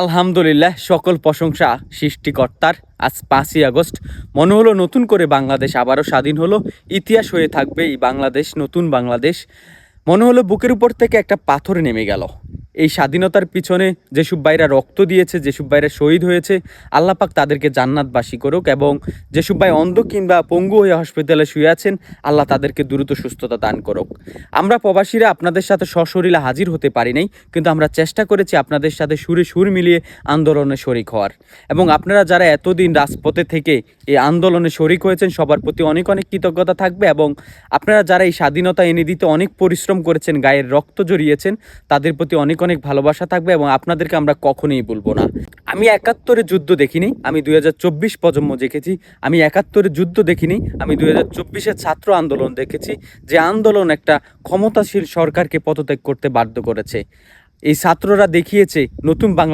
আলহামদুলিল্লাহ, সকল প্রশংসা সৃষ্টিকর্তার। আজ 5ই আগস্ট, মনে হলো নতুন করে বাংলাদেশ আবারও স্বাধীন হলো। ইতিহাস হয়ে থাকবে এই বাংলাদেশ, নতুন বাংলাদেশ। মনে হলো বুকের উপর থেকে একটা পাথর নেমে গেল। এই স্বাধীনতার পিছনে যেসব ভাইরা রক্ত দিয়েছে, যেসব ভাইরা শহীদ হয়েছে, আল্লাহ পাক তাদেরকে জান্নাতবাসী করুক। এবং যেসব ভাই অন্ধ কিংবা পঙ্গু হয়ে হসপিটালে শুয়ে আছেন, আল্লাহ তাদেরকে দ্রুত সুস্থতা দান করুক। আমরা প্রবাসীরা আপনাদের সাথে সশরীরে হাজির হতে পারি নাই, কিন্তু আমরা চেষ্টা করেছি আপনাদের সাথে সুরে সুর মিলিয়ে আন্দোলনে শরিক হওয়ার। এবং আপনারা যারা এতদিন রাজপথে থেকে এই আন্দোলনে শরিক হয়েছেন, সবার প্রতি অনেক অনেক কৃতজ্ঞতা থাকবে। এবং আপনারা যারা এই স্বাধীনতা এনে দিতে অনেক পরিশ্রম করেছেন, গায়ের রক্ত জড়িয়েছেন, তাদের প্রতি অনেক অনেক ভালোবাসা থাকবে এবং আপনাদেরকে আমরা কখনোই ভুলবো না। আমি 71-এর যুদ্ধ দেখিনি, আমি 2024 প্রজন্ম দেখেছি। আমি 71-এর যুদ্ধ দেখিনি, আমি 2024-এর ছাত্র আন্দোলন দেখেছি, যে আন্দোলন একটা ক্ষমতাশীল সরকারকে পদত্যাগ করতে বাধ্য করেছে। এই ছাত্ররা দেখিয়েছে নতুন বাংলা